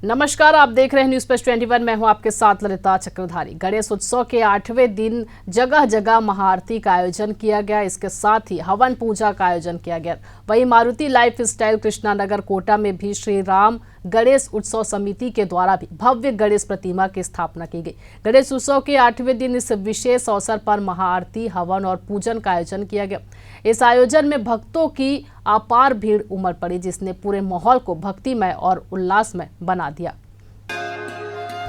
नमस्कार, आप देख रहे हैं न्यूज़ प्लस 21। मैं हूं आपके साथ ललिता चक्रधारी। गणेश उत्सव के 8वें दिन जगह जगह महाआरती का आयोजन किया गया। इसके साथ ही हवन पूजा का आयोजन किया गया। वहीं मारुति लाइफ स्टाइल कृष्णानगर कोटा में भी श्री राम गणेश उत्सव समिति के द्वारा भी भव्य गणेश प्रतिमा की स्थापना की गई। गणेश उत्सव के 8वें दिन इस विशेष अवसर पर महाआरती, हवन और पूजन का आयोजन किया गया। इस आयोजन में भक्तों की अपार भीड़ उमड़ पड़ी, जिसने पूरे माहौल को भक्तिमय और उल्लासमय बना दिया।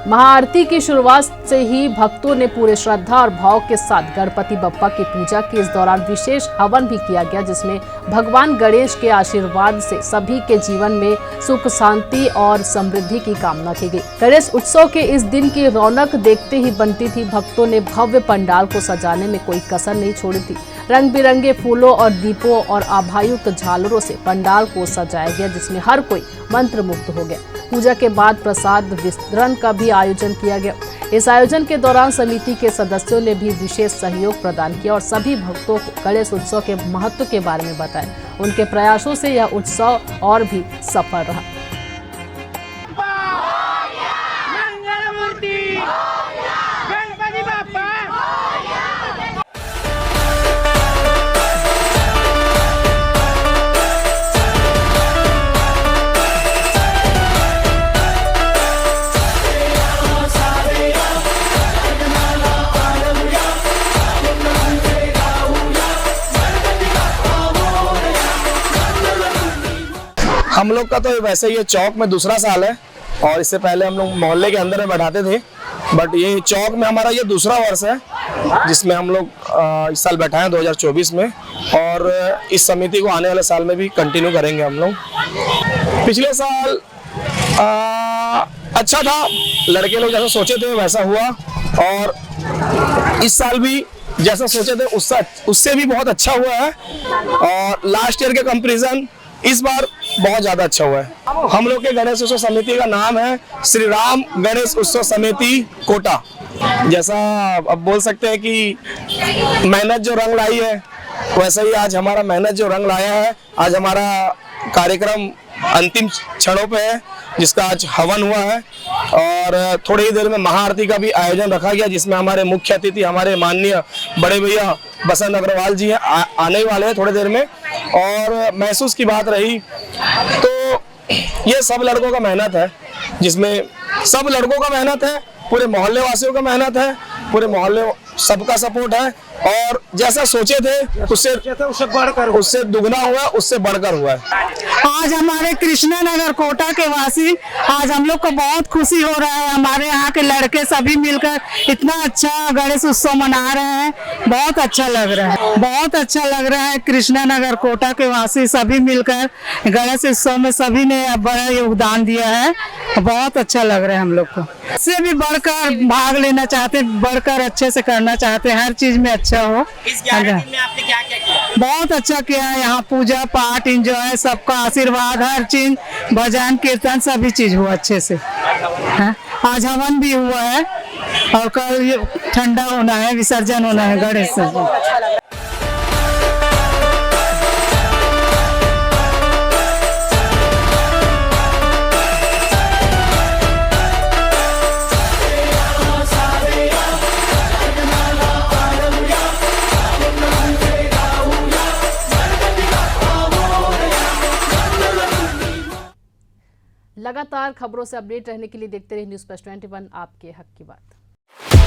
महाआरती की शुरुआत से ही भक्तों ने पूरे श्रद्धा और भाव के साथ गणपति बप्पा की पूजा की। इस दौरान विशेष हवन भी किया गया, जिसमें भगवान गणेश के आशीर्वाद से सभी के जीवन में सुख, शांति और समृद्धि की कामना की गई। गणेश उत्सव के इस दिन की रौनक देखते ही बनती थी। भक्तों ने भव्य पंडाल को सजाने में कोई कसर नहीं छोड़ी थी। रंग बिरंगे फूलों और दीपों और आभायुक्त झालरों से पंडाल को सजाया गया, जिसमें हर कोई मंत्रमुग्ध हो गया। पूजा के बाद प्रसाद वितरण का भी आयोजन किया गया। इस आयोजन के दौरान समिति के सदस्यों ने भी विशेष सहयोग प्रदान किया और सभी भक्तों को गणेश उत्सव के महत्व के बारे में बताया। उनके प्रयासों से यह उत्सव और भी सफल रहा। हम लोग का तो वैसे ये चौक में दूसरा साल है और इससे पहले हम लोग मोहल्ले के अंदर में बैठाते थे, बट ये चौक में हमारा ये दूसरा वर्ष है जिसमें हम लोग इस साल बैठाए हैं 2024 में, और इस समिति को आने वाले साल में भी कंटिन्यू करेंगे हम लोग। पिछले साल अच्छा था, लड़के लोग जैसा सोचे थे वैसा हुआ, और इस साल भी जैसा सोचे थे उससे भी बहुत अच्छा हुआ है, और लास्ट ईयर के कंपैरिजन इस बार बहुत ज्यादा अच्छा हुआ है। हम लोग के गणेश उत्सव समिति का नाम है श्री राम गणेश उत्सव समिति कोटा। जैसा अब बोल सकते हैं कि मेहनत जो रंग लाई है, वैसा ही आज हमारा मेहनत जो रंग लाया है। आज हमारा कार्यक्रम अंतिम क्षणों पे है, जिसका आज हवन हुआ है, और थोड़ी ही देर में महाआरती का भी आयोजन रखा गया, जिसमें हमारे मुख्य अतिथि हमारे माननीय बड़े भैया बसंत अग्रवाल जी आने वाले हैं थोड़ी देर में। और महसूस की बात रही तो ये सब लड़कों का मेहनत है, जिसमें सब लड़कों का मेहनत है, पूरे मोहल्ले वासियों का मेहनत है, पूरे मोहल्ले सबका सपोर्ट है, और जैसा सोचे थे उससे दुगना हुआ, उससे बढ़कर हुआ है। आज हमारे कृष्णानगर कोटा के वासी, आज हम लोग को बहुत खुशी हो रहा है। हमारे यहाँ के लड़के सभी मिलकर इतना अच्छा गणेश उत्सव मना रहे हैं, बहुत अच्छा लग रहा है, बहुत अच्छा लग रहा है। कृष्णानगर कोटा के वासी सभी मिलकर गणेश उत्सव में सभी ने बड़ा योगदान दिया है, बहुत अच्छा लग रहा है हम लोग को। इससे भी बढ़कर भाग लेना चाहते, बढ़कर अच्छे से करना चाहते हैं, हर चीज में अच्छा हो। इस 11 दिन में आपने क्या क्या किया? बहुत अच्छा किया है। यहाँ पूजा पाठ, एंजॉय, सबका आशीर्वाद, हर चीज, भजन कीर्तन सभी चीज हुआ अच्छे से। आज हवन भी हुआ है और कल ठंडा होना है, विसर्जन होना है गणेश जी। लगातार खबरों से अपडेट रहने के लिए देखते रहिए न्यूज़ प्लस 21, आपके हक की बात।